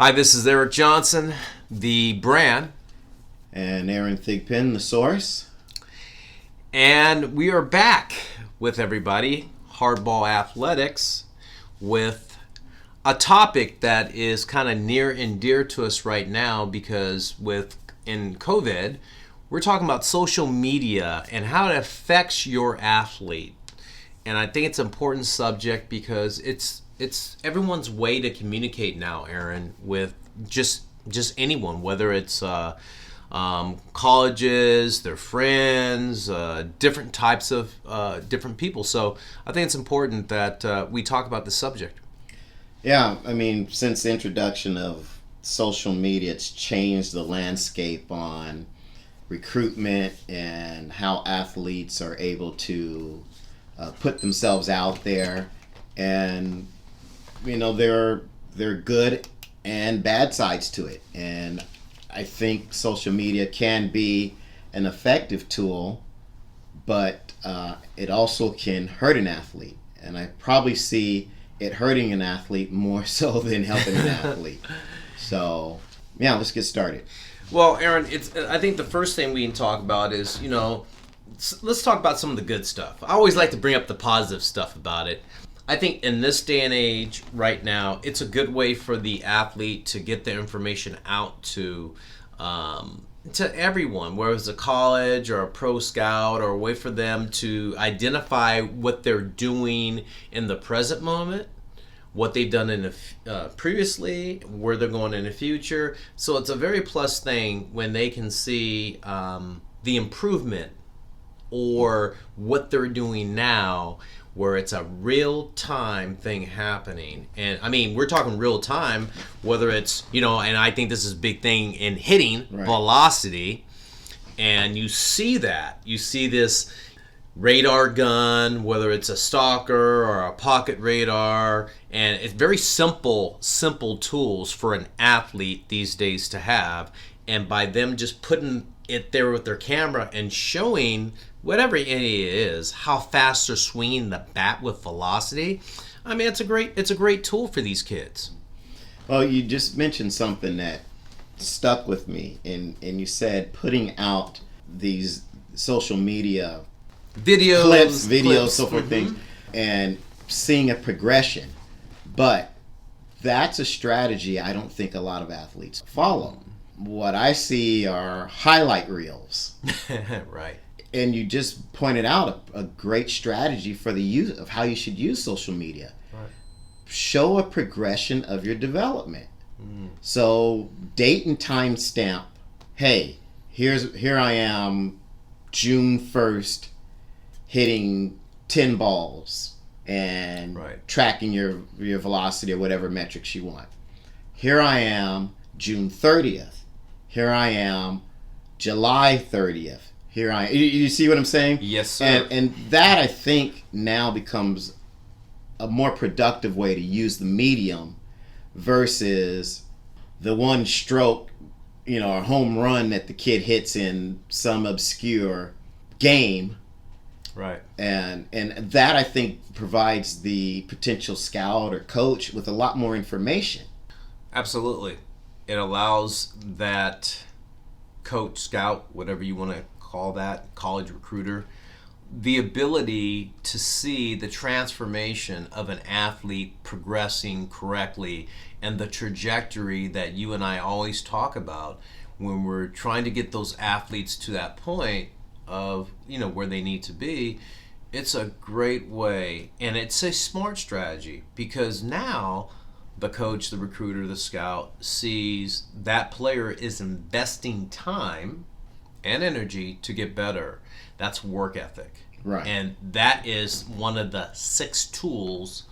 Hi, this is Eric Johnson, the brand, And Aaron Thigpen, the source. and we are back with everybody, Hardball Athletics, with a topic that is kind of near and dear to us right now because in COVID, we're talking about social media and how it affects your athlete. And I think it's an important subject because it's everyone's way to communicate now, Aaron, with just anyone, whether it's colleges, their friends, different types of different people. So I think it's important that we talk about the subject. Yeah, I mean, since the introduction of social media, it's changed the landscape on recruitment and how athletes are able to put themselves out there. And, you know, there are good and bad sides to it. And I think social media can be an effective tool, but it also can hurt an athlete. And I probably see it hurting an athlete more so than helping an athlete. So, yeah, let's get started. Well, Aaron, I think the first thing we can talk about is, let's talk about some of the good stuff. I always like to bring up the positive stuff about it. I think in this day and age right now, it's a good way for the athlete to get the information out to everyone, whether it's a college or a pro scout, or a way for them to identify what they're doing in the present moment, what they've done in the previously, where they're going in the future. So it's a very plus thing when they can see the improvement or what they're doing now, where it's a real-time thing happening. And, I mean, we're talking real-time, whether it's, and I think this is a big thing in hitting, right, velocity. And you see that. You see this radar gun, whether it's a stalker or a pocket radar. And it's very simple tools for an athlete these days to have. And by them just putting it there with their camera and showing whatever it is, how fast they're swinging the bat with velocity. I mean, it's a great tool for these kids. Well, you just mentioned something that stuck with me, and you said putting out these social media videos, so forth, things, and seeing a progression. But that's a strategy I don't think a lot of athletes follow. What I see are highlight reels. Right. And you just pointed out a great strategy for the use of how you should use social media. Right. Show a progression of your development. So date and time stamp. Hey, here I am, June 1st, hitting 10 balls and tracking your velocity or whatever metrics you want. Here I am, June 30th. Here I am, July 30th. Here I am. You see what I'm saying? Yes, sir. And that, I think, now becomes a more productive way to use the medium versus the one stroke, or home run that the kid hits in some obscure game. Right. And that, I think, provides the potential scout or coach with a lot more information. Absolutely. It allows that coach, scout, whatever you want to call that, college recruiter, the ability to see the transformation of an athlete progressing correctly and the trajectory that you and I always talk about when we're trying to get those athletes to that point of, where they need to be. It's a great way, and it's a smart strategy, because now the coach, the recruiter, the scout sees that player is investing time and energy to get better. That's work ethic. Right. And that is one of the 6 tools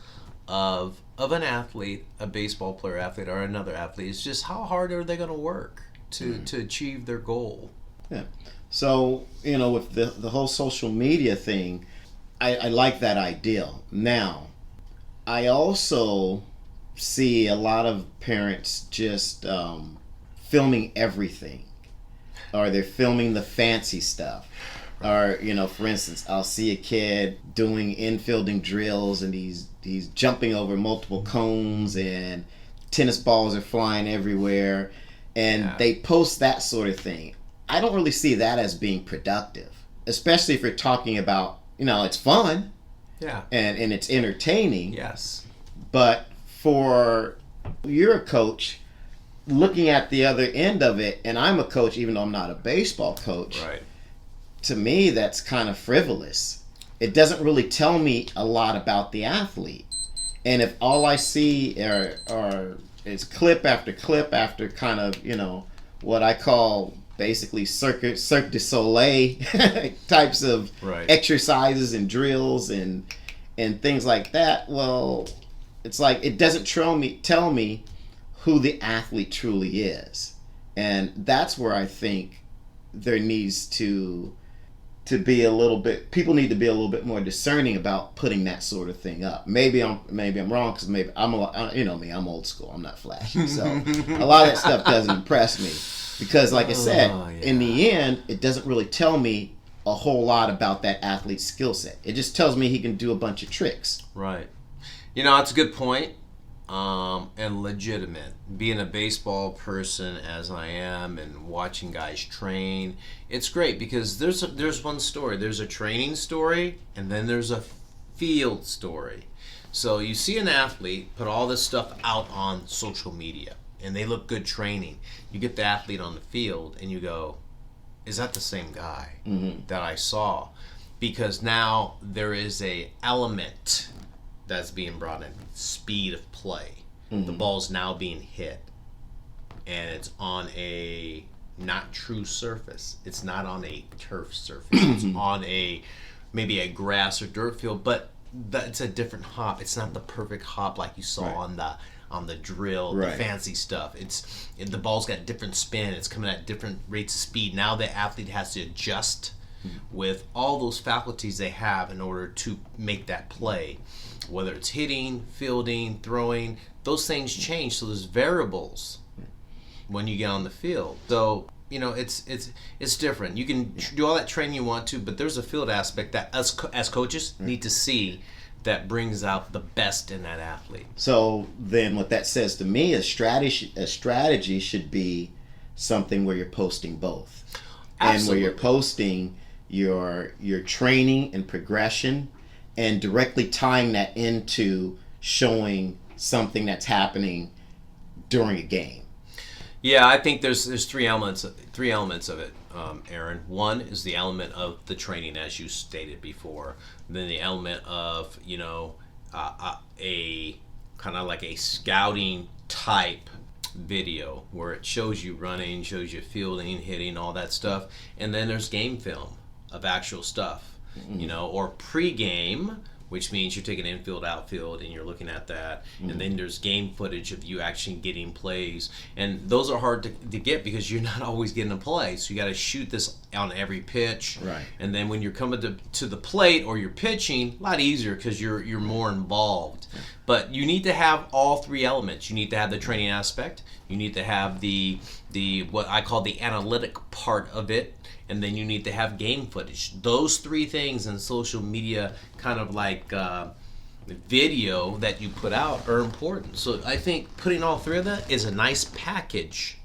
of an athlete, a baseball player athlete or another athlete. It's just how hard are they going to work to achieve their goal. Yeah. So, with the whole social media thing, I like that ideal. Now, I also see a lot of parents just filming everything, or they're filming the fancy stuff. Or, for instance, I'll see a kid doing infielding drills and he's jumping over multiple cones and tennis balls are flying everywhere, and they post that sort of thing. I don't really see that as being productive, especially if you're talking about, it's fun. Yeah. And it's entertaining. Yes. But you're a coach, looking at the other end of it, and I'm a coach, even though I'm not a baseball coach. Right. To me, that's kind of frivolous. It doesn't really tell me a lot about the athlete. And if all I see is clip after kind of, what I call basically Cirque du Soleil types of exercises and drills and things like that, well, it's like it doesn't tell me who the athlete truly is. And that's where I think there needs to be a little bit, people need to be a little bit more discerning about putting that sort of thing up. Maybe I'm wrong, because maybe I'm I'm old school. I'm not flashy, so a lot of that stuff doesn't impress me, because like I said, in the end, it doesn't really tell me a whole lot about that athlete's skill set. It just tells me he can do a bunch of tricks. Right. That's a good point. And legitimate. Being a baseball person as I am, and watching guys train, it's great because there's one story. There's a training story, and then there's a field story. So you see an athlete put all this stuff out on social media, and they look good training. You get the athlete on the field, and you go, is that the same guy that I saw? Because now there is a element that's being brought in, speed of play. The ball's now being hit, and it's on a not true surface. It's not on a turf surface. It's on maybe a grass or dirt field, but it's a different hop. It's not the perfect hop like you saw on the drill, the fancy stuff. The ball's got different spin. It's coming at different rates of speed. Now the athlete has to adjust with all those faculties they have in order to make that play. Whether it's hitting, fielding, throwing, those things change. So there's variables when you get on the field. So it's different. You can do all that training you want to, but there's a field aspect that us as coaches need to see that brings out the best in that athlete. So then, what that says to me is strategy should be something where you're posting both. Absolutely. And where you're posting your training and progression, and directly tying that into showing something that's happening during a game. Yeah, I think there's three elements of it, Aaron. One is the element of the training, as you stated before. Then the element of a kind of like a scouting type video where it shows you running, shows you fielding, hitting, all that stuff. And then there's game film of actual stuff. Or pre-game, which means you're taking infield, outfield, and you're looking at that. And then there's game footage of you actually getting plays. And those are hard to get because you're not always getting a play. So you got to shoot this on every pitch. Right. And then when you're coming to the plate or you're pitching, a lot easier because you're more involved. But you need to have all three elements. You need to have the training aspect. You need to have the what I call the analytic part of it. And then you need to have game footage. Those three things in social media, kind of like video that you put out, are important. So I think putting all three of that is a nice package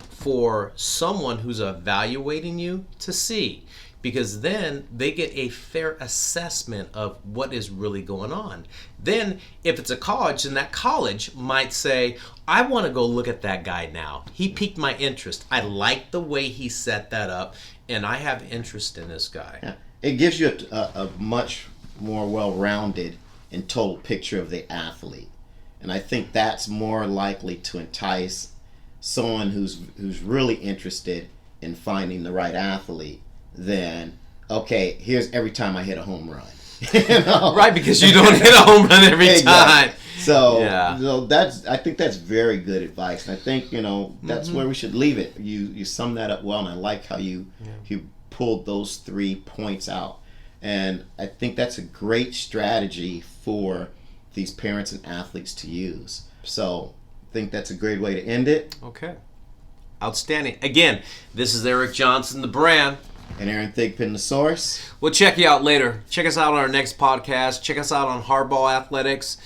for someone who's evaluating you to see. Because then they get a fair assessment of what is really going on. Then, if it's a college, then that college might say, I want to go look at that guy now. He piqued my interest. I like the way he set that up, and I have interest in this guy. Yeah. It gives you a much more well-rounded and total picture of the athlete. And I think that's more likely to entice someone who's really interested in finding the right athlete than, okay, here's every time I hit a home run. Right, because you don't hit a home run every time. So, I think that's very good advice. And I think, that's where we should leave it. You sum that up well, and I like how you pulled those 3 points out. And I think that's a great strategy for these parents and athletes to use. So I think that's a great way to end it. Okay. Outstanding. Again, this is Eric Johnson, the brand. And Aaron Thigpen, the source. We'll check you out later. Check us out on our next podcast. Check us out on Hardball Athletics.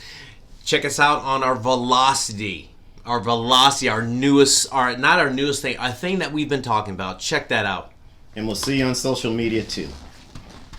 Check us out on our Velocity our velocity, our newest, not our newest thing, a thing that we've been talking about. Check that out. And we'll see you on social media too.